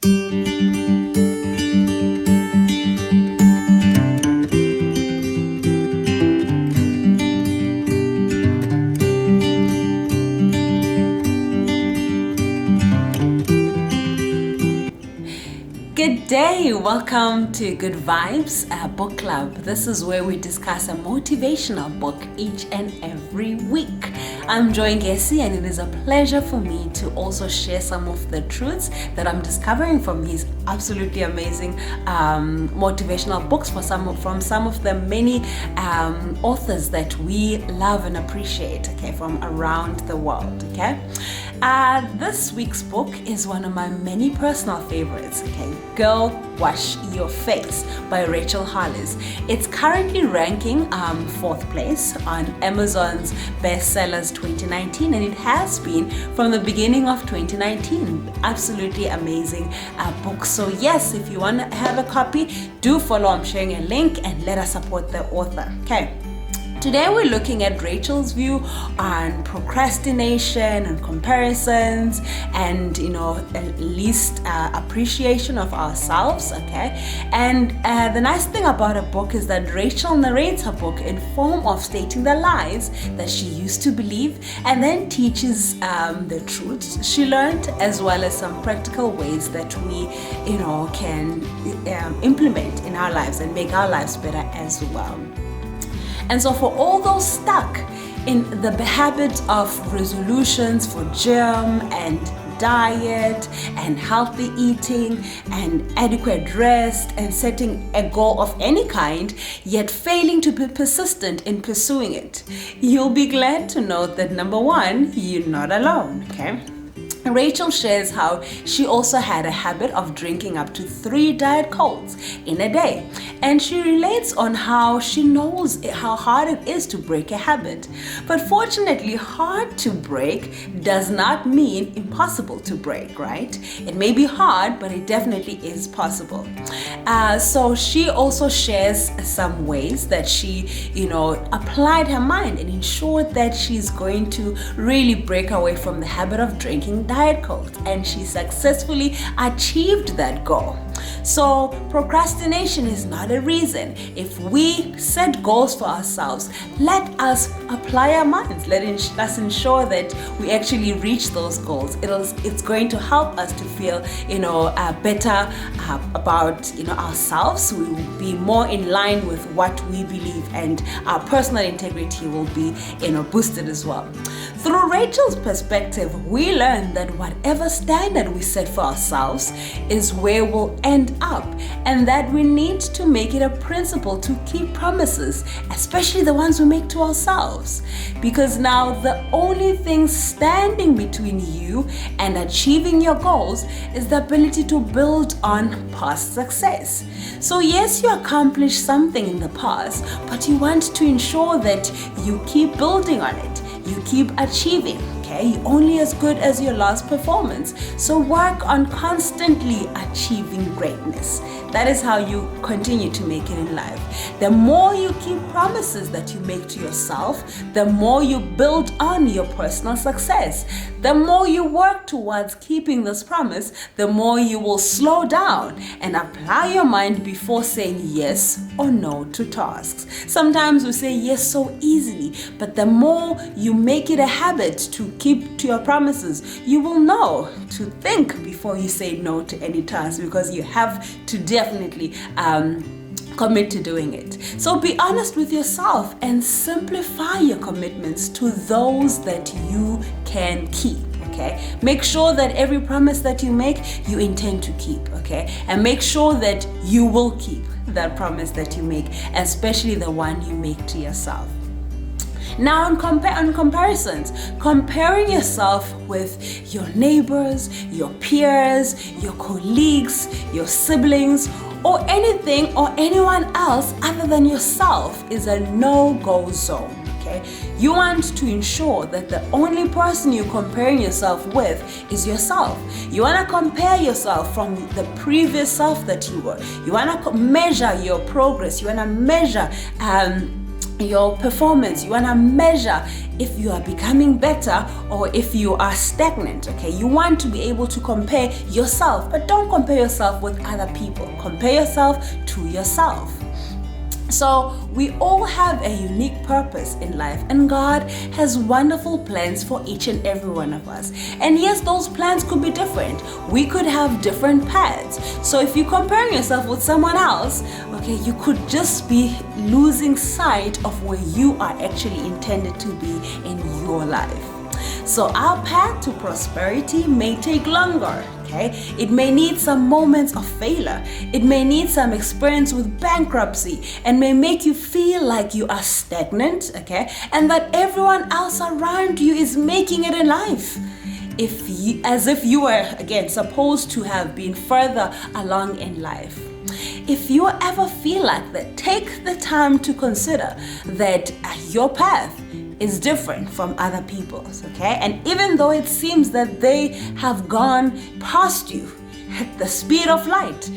Good day, welcome to Good Vibes Book Club. This is where we discuss a motivational book each and every week. I'm Ngesi, and it is a pleasure for me to also share some of the truths that I'm discovering from these absolutely amazing motivational books from some of the many authors that we love and appreciate, okay, from around the world, okay? This week's book is one of my many personal favorites, okay? Girl, Wash Your Face by Rachel Hollis. It's currently ranking 4th place on Amazon's bestsellers 2019, and it has been from the beginning of 2019. Absolutely amazing book. So yes, if you want to have a copy, do follow. I'm sharing a link and let us support the author, okay? Today we're looking at Rachel's view on procrastination and comparisons and, least appreciation of ourselves, okay? And the nice thing about a book is that Rachel narrates her book in form of stating the lies that she used to believe and then teaches the truths she learned, as well as some practical ways that we, can implement in our lives and make our lives better as well. And so for all those stuck in the habit of resolutions for gym and diet and healthy eating and adequate rest and setting a goal of any kind, yet failing to be persistent in pursuing it, you'll be glad to know that number one, you're not alone, okay? Rachel shares how she also had a habit of drinking up to 3 Diet Cokes in a day, and she relates on how she knows how hard it is to break a habit. But fortunately, hard to break does not mean impossible to break, right? It may be hard, but it definitely is possible. So she also shares some ways that she, applied her mind and ensured that she's going to really break away from the habit of drinking Diet Coke, and she successfully achieved that goal. So procrastination is not a reason. If we set goals for ourselves, let us apply our minds. Let us ensure that we actually reach those goals. It's going to help us to feel, better about, ourselves. We will be more in line with what we believe, and our personal integrity will be, boosted as well. Through Rachel's perspective, we learn that whatever standard we set for ourselves is where we'll end up, and that we need to make it a principle to keep promises, especially the ones we make to ourselves, because now the only thing standing between you and achieving your goals is the ability to build on past success. So yes, you accomplished something in the past, but you want to ensure that you keep building on it. You keep achieving, okay? You're only as good as your last performance. So work on constantly achieving greatness. That is how you continue to make it in life. The more you keep promises that you make to yourself, the more you build on your personal success. The more you work towards keeping this promise, the more you will slow down and apply your mind before saying yes or no to tasks. Sometimes we say yes so easily, but the more you make it a habit to keep to your promises, you will know to think before you say no to any task, because you have to definitely commit to doing it. So be honest with yourself and simplify your commitments to those that you can keep. Okay? Make sure that every promise that you make, you intend to keep, okay? And make sure that you will keep that promise that you make, especially the one you make to yourself. Now on comparisons, comparing yourself with your neighbors, your peers, your colleagues, your siblings, or anything or anyone else other than yourself is a no-go zone. Okay? You want to ensure that the only person you're comparing yourself with is yourself. You want to compare yourself from the previous self that you were. You want to measure your progress. You want to measure your performance. You want to measure if you are becoming better or if you are stagnant. Okay, you want to be able to compare yourself, but don't compare yourself with other people. Compare yourself to yourself. So we all have a unique purpose in life, and God has wonderful plans for each and every one of us. And yes, those plans could be different. We could have different paths. So if you're comparing yourself with someone else, okay, you could just be losing sight of where you are actually intended to be in your life. So our path to prosperity may take longer. Okay? It may need some moments of failure. It may need some experience with bankruptcy, and may make you feel like you are stagnant, okay? And that everyone else around you is making it in life. As if you were, again, supposed to have been further along in life. If you ever feel like that, take the time to consider that your path is different from other people's, okay? And even though it seems that they have gone past you at the speed of light,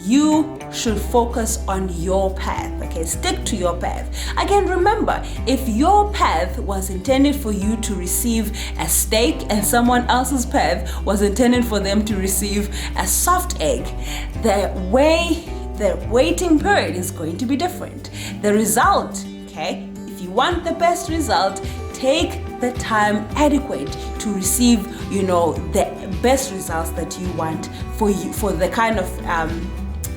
you should focus on your path, okay? Stick to your path. Again, remember, if your path was intended for you to receive a steak and someone else's path was intended for them to receive a soft egg, the waiting period is going to be different. The result, okay? If you want the best result, take the time adequate to receive, the best results that you want for the kind of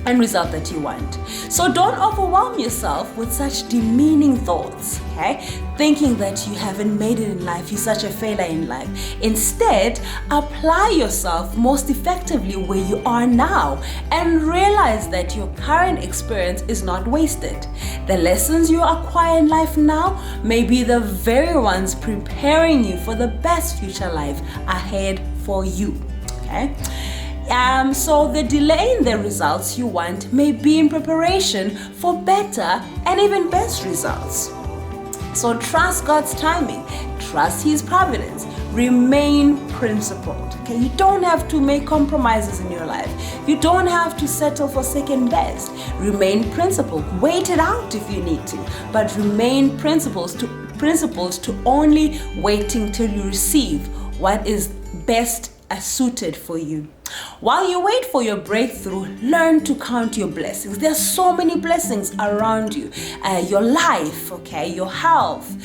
end result that you want. So don't overwhelm yourself with such demeaning thoughts, okay? Thinking that you haven't made it in life, you're such a failure in life. Instead, apply yourself most effectively where you are now and realize that your current experience is not wasted. The lessons you acquire in life now may be the very ones preparing you for the best future life ahead for you, okay? So the delay in the results you want may be in preparation for better and even best results. So trust God's timing, trust His providence, remain principled. Okay, you don't have to make compromises in your life. You don't have to settle for second best. Remain principled. Wait it out if you need to, but remain principled to only waiting till you receive what is best suited for you. While you wait for your breakthrough, learn to count your blessings. There's so many blessings around you. Your life, okay, your health,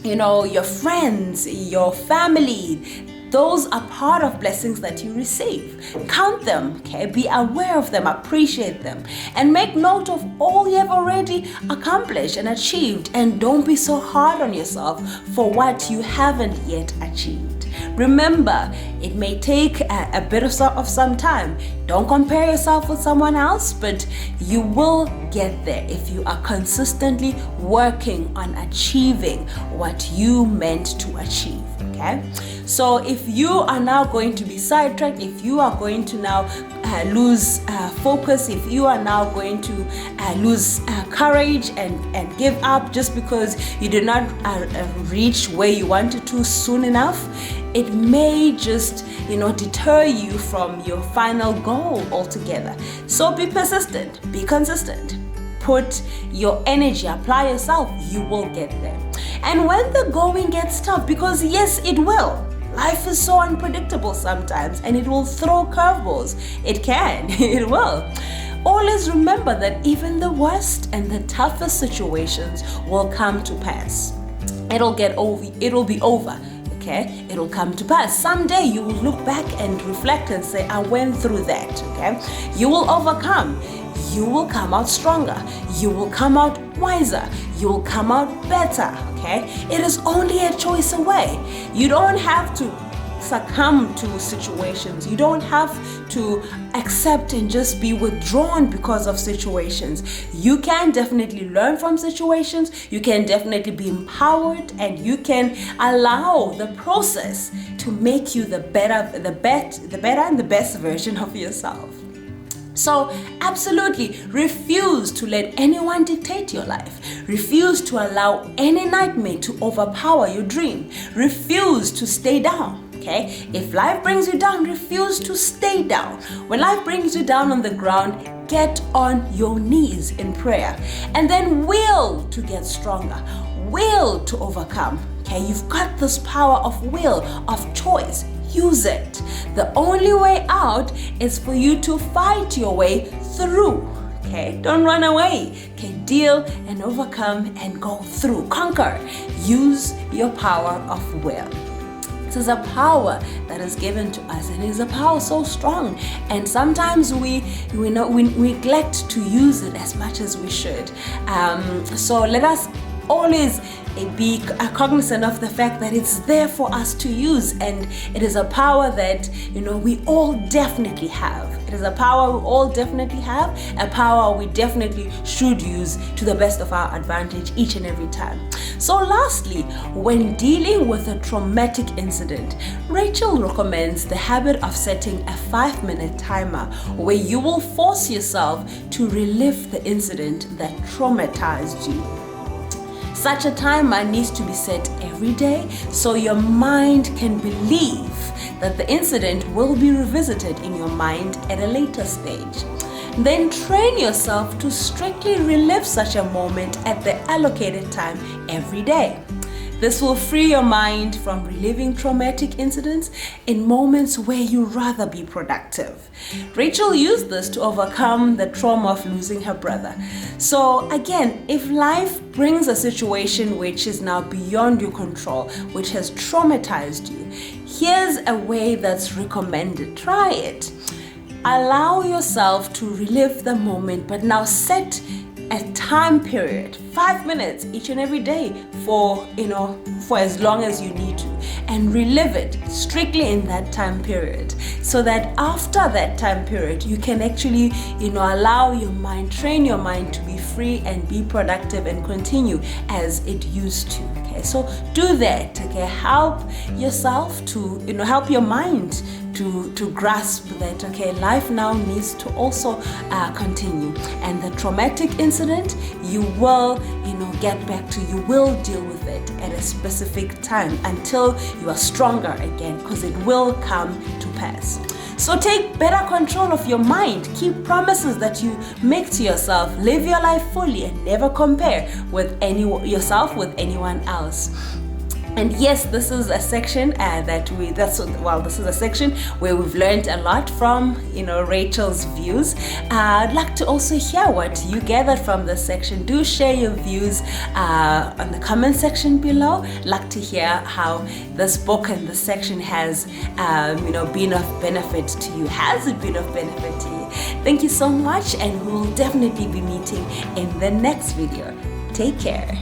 your friends, your family. Those are part of blessings that you receive. Count them, okay? Be aware of them, appreciate them, and make note of all you have already accomplished and achieved. And don't be so hard on yourself for what you haven't yet achieved. Remember, it may take a bit of some time. Don't compare yourself with someone else, but you will get there if you are consistently working on achieving what you meant to achieve. Okay? So if you are now going to be sidetracked, if you are going to now lose focus, if you are now going to lose courage and give up just because you did not reach where you wanted to soon enough, it may just deter you from your final goal altogether. So be persistent, be consistent, put your energy, apply yourself, you will get there. And when the going gets tough, because yes, it will. Life is so unpredictable sometimes, and it will throw curveballs. It can, it will. Always remember that even the worst and the toughest situations will come to pass. It'll be over. Okay, it'll come to pass. Someday you will look back and reflect and say, I went through that. Okay, you will overcome. You will come out stronger. You will come out wiser. You will come out better. Okay, it is only a choice away. You don't have to succumb to situations. You don't have to accept and just be withdrawn because of situations. You can definitely learn from situations. You can definitely be empowered, and you can allow the process to make you the better and the best version of yourself. So absolutely refuse to let anyone dictate your life. Refuse to allow any nightmare to overpower your dream. Refuse to stay down. Okay, if life brings you down, refuse to stay down. When life brings you down on the ground, get on your knees in prayer and then will to get stronger, will to overcome. Okay, you've got this power of will, of choice. Use it. The only way out is for you to fight your way through. Okay, don't run away. Okay, deal and overcome and go through, conquer. Use your power of will. This is a power that is given to us, and it is a power so strong. And sometimes we neglect to use it as much as we should. So let us always be cognizant of the fact that it's there for us to use, and it is a power that we all definitely have. It is a power we all definitely have, a power we definitely should use to the best of our advantage each and every time. So lastly, when dealing with a traumatic incident, Rachel recommends the habit of setting a 5-minute timer where you will force yourself to relive the incident that traumatized you. Such a timer needs to be set every day so your mind can believe that the incident will be revisited in your mind at a later stage. Then train yourself to strictly relive such a moment at the allocated time every day. This will free your mind from reliving traumatic incidents in moments where you'd rather be productive. Rachel used this to overcome the trauma of losing her brother. So again, if life brings a situation which is now beyond your control, which has traumatized you, here's a way that's recommended. Try it. Allow yourself to relive the moment, but now set a time period, 5 minutes each and every day for as long as you need to, and relive it strictly in that time period, so that after that time period you can actually allow your mind, train your mind to be free and be productive and continue as it used to. Okay, so do that. Okay, help yourself to help your mind to grasp that life now needs to also continue, and the traumatic incident you will get back to, you will deal with it at a specific time until you are stronger again, because it will come to pass. So take better control of your mind. Keep promises that you make to yourself. Live your life fully and never compare yourself with anyone else. And yes, this is a section this is a section where we've learned a lot from Rachel's views. I'd like to also hear what you gathered from this section. Do share your views on the comment section below. I'd like to hear how this book and this section has been of benefit to you. Has it been of benefit to you? Thank you so much, and we'll definitely be meeting in the next video. Take care.